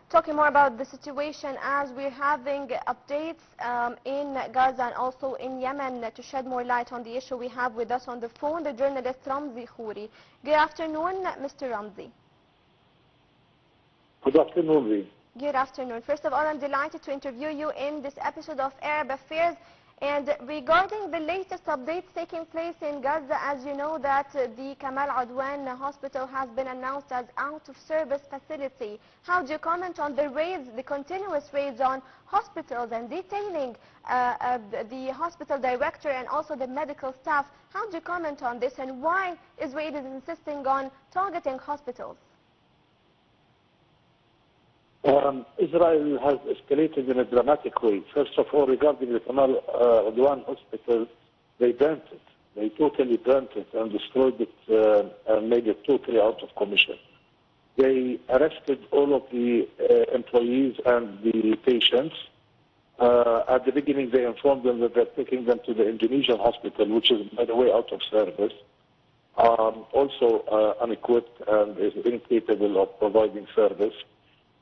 talking more about the situation as we're having updates in Gaza and also in Yemen to shed more light on the issue. We have with us on the phone the journalist Ramzy Khoury. Good afternoon, Mr. Ramzy. Good afternoon, Lee. Good afternoon. First of all, I'm delighted to interview you in this episode of Arab Affairs. And regarding the latest updates taking place in Gaza, as you know that the Kamal Adwan hospital has been announced as out-of-service facility. How do you comment on the raids, the continuous raids on hospitals and detaining the hospital director and also the medical staff? How do you comment on this and why Israel is insisting on targeting hospitals? Israel has escalated in a dramatic way. First of all, regarding the Kamal Adwan hospital, they burnt it. They totally burnt it and destroyed it and made it totally out of commission. They arrested all of the employees and the patients. At the beginning, they informed them that they're taking them to the Indonesian hospital, which is, by the way, out of service, also unequipped and is incapable of providing service.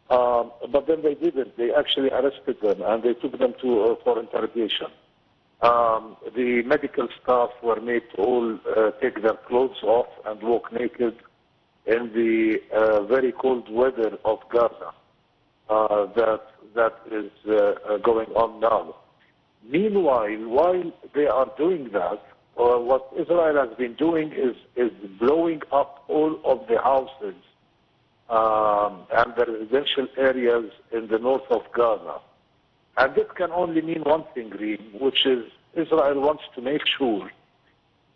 But then they didn't. They actually arrested them and they took them to for interrogation. The medical staff were made to all take their clothes off and walk naked in the very cold weather of Gaza that is going on now. Meanwhile, while they are doing that, what Israel has been doing is blowing up all of the houses and the residential areas in the north of Gaza. And this can only mean one thing, Reem, which is Israel wants to make sure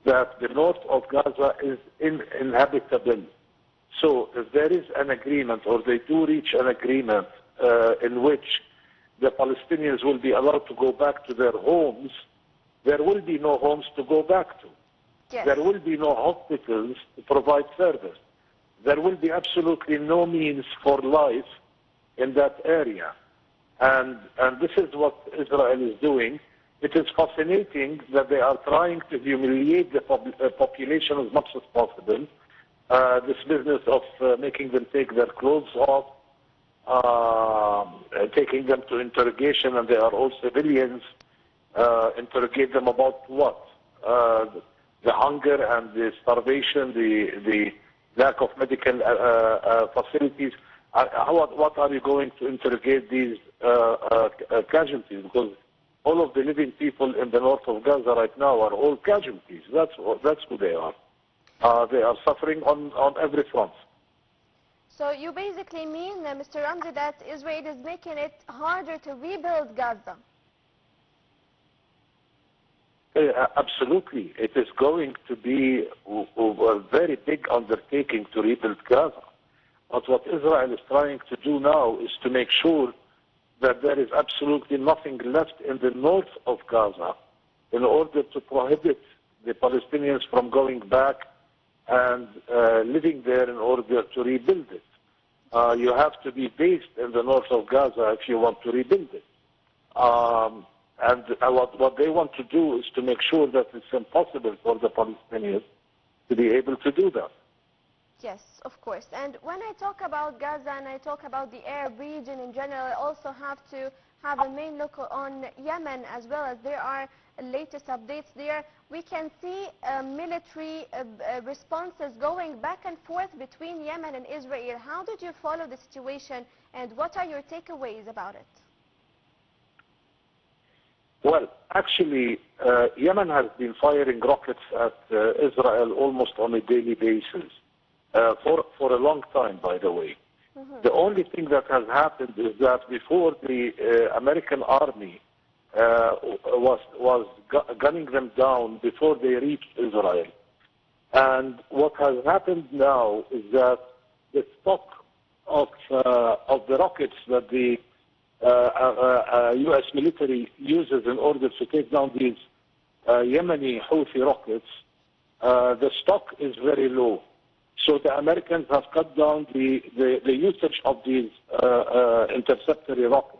that the north of Gaza is uninhabitable. So if there is an agreement, or they do reach an agreement in which the Palestinians will be allowed to go back to their homes, there will be no homes to go back to. Yes. There will be no hospitals to provide service. There will be absolutely no means for life in that area. And this is what Israel is doing. It is fascinating that they are trying to humiliate the population as much as possible. This business of making them take their clothes off, taking them to interrogation, and they are all civilians, interrogate them about what? The hunger and the starvation, the lack of medical facilities. What are you going to interrogate these casualties? Because all of the living people in the north of Gaza right now are all casualties. That's who they are. They are suffering on every front. So you basically mean, Mr. Ramzy, that Israel is making it harder to rebuild Gaza? Absolutely. It is going to be a very big undertaking to rebuild Gaza. But what Israel is trying to do now is to make sure that there is absolutely nothing left in the north of Gaza in order to prohibit the Palestinians from going back and living there in order to rebuild it. You have to be based in the north of Gaza if you want to rebuild it. And what they want to do is to make sure that it's impossible for the Palestinians to be able to do that. Yes, of course. And when I talk about Gaza and I talk about the Arab region in general, I also have to have a main look on Yemen as well, as there are latest updates there. We can see military responses going back and forth between Yemen and Israel. How did you follow the situation and what are your takeaways about it? Well, actually, Yemen has been firing rockets at Israel almost on a daily basis for a long time, by the way. Mm-hmm. The only thing that has happened is that before the American army was gunning them down before they reached Israel. And what has happened now is that the stock of the rockets that the U.S. military uses in order to take down these Yemeni Houthi rockets, the stock is very low. So the Americans have cut down the usage of these interceptory rockets.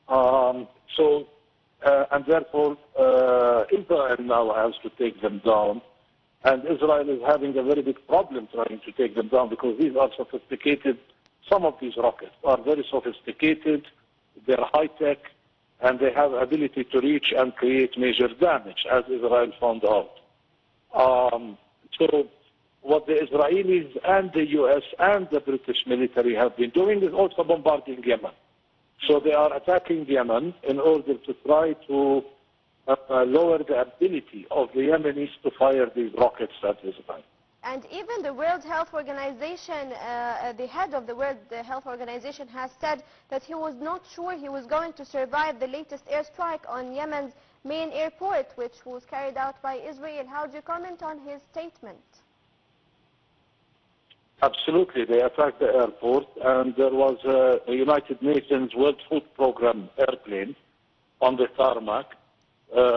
And therefore, Israel now has to take them down. And Israel is having a very big problem trying to take them down because these are sophisticated some of these rockets are very sophisticated, they're high-tech, and they have ability to reach and create major damage, as Israel found out. So what the Israelis and the U.S. and the British military have been doing is also bombarding Yemen. So they are attacking Yemen in order to try to lower the ability of the Yemenis to fire these rockets at Israel. And even the World Health Organization, the head of the World Health Organization has said that he was not sure he was going to survive the latest airstrike on Yemen's main airport, which was carried out by Israel. How do you comment on his statement? Absolutely. They attacked the airport, and there was a United Nations World Food Program airplane on the tarmac,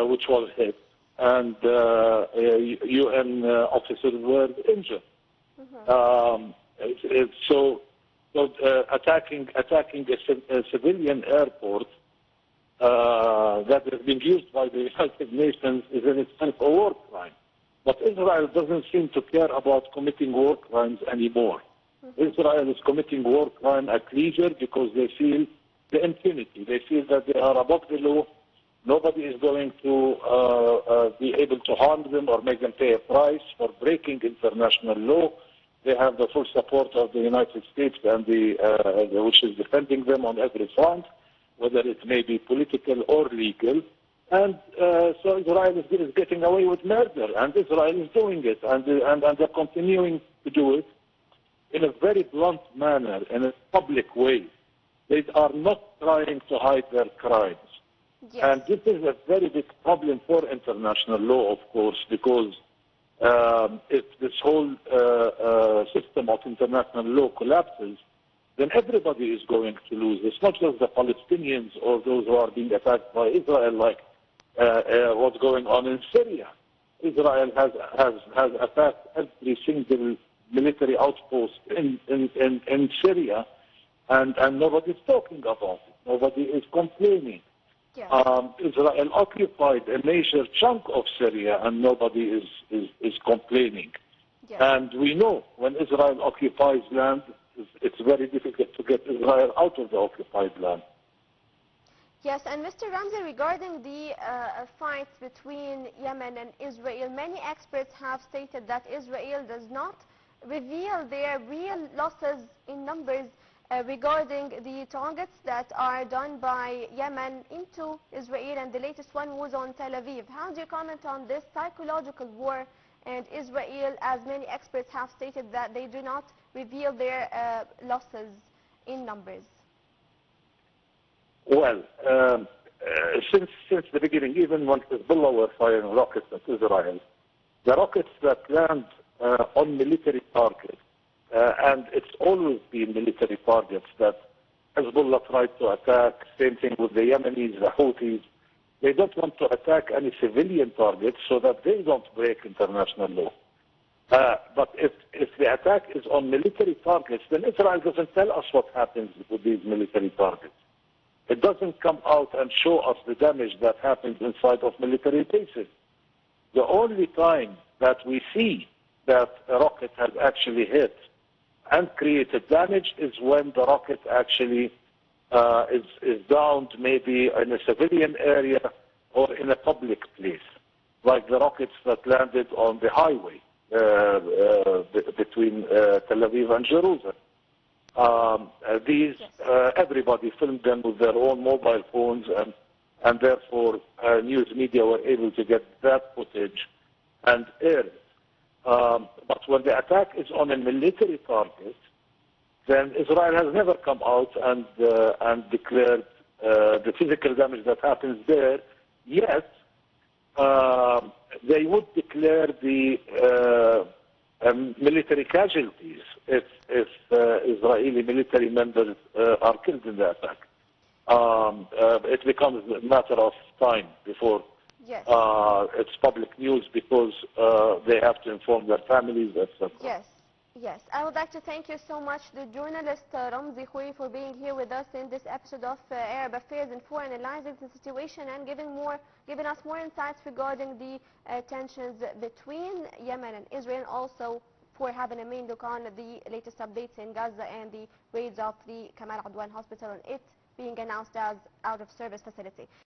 which was hit, and UN officers were injured. So attacking a civilian airport that has been used by the United Nations is in itself a war crime. But Israel doesn't seem to care about committing war crimes anymore. Israel is committing war crime at leisure because they feel the impunity. They feel that they are above the law. Nobody is going to be able to harm them or make them pay a price for breaking international law. They have the full support of the United States, and which is defending them on every front, whether it may be political or legal. And so Israel is getting away with murder, and Israel is doing it, and they're continuing to do it in a very blunt manner, in a public way. They are not trying to hide their crimes. Yes. And this is a very big problem for international law, of course, because if this whole system of international law collapses, then everybody is going to lose. It's not just the Palestinians or those who are being attacked by Israel, like what's going on in Syria. Israel has attacked every single military outpost in Syria, and nobody's talking about it. Nobody is complaining. Yes. Israel occupied a major chunk of Syria, and nobody is complaining. Yes. And we know when Israel occupies land, it's very difficult to get Israel out of the occupied land. Yes, and Mr. Ramzy, regarding the fights between Yemen and Israel, many experts have stated that Israel does not reveal their real losses in numbers regarding the targets that are done by Yemen into Israel, and the latest one was on Tel Aviv. How do you comment on this psychological war and Israel, as many experts have stated that they do not reveal their losses in numbers? Well, since the beginning, even when Hezbollah were firing rockets at Israel, the rockets that land on military targets, and it's always been military targets that Hezbollah tried to attack, same thing with the Yemenis, the Houthis. They don't want to attack any civilian targets so that they don't break international law. But if the attack is on military targets, then Israel doesn't tell us what happens with these military targets. It doesn't come out and show us the damage that happens inside of military bases. The only time that we see that a rocket has actually hit and created damage is when the rocket actually is downed maybe in a civilian area or in a public place, like the rockets that landed on the highway between Tel Aviv and Jerusalem. Everybody filmed them with their own mobile phones, and therefore news media were able to get that footage and air it. But when the attack is on a military target, then Israel has never come out and declared the physical damage that happens there. Yet they would declare the military casualties if Israeli military members are killed in the attack. It becomes a matter of time before it's public news, because they have to inform their families, etc. Yes, yes. I would like to thank you so much, the journalist Ramzy Khoury, for being here with us in this episode of Arab Affairs and for analyzing the situation and giving us more insights regarding the tensions between Yemen and Israel, also for having a main look on the latest updates in Gaza and the raids of the Kamal Adwan Hospital and it being announced as out of service facility.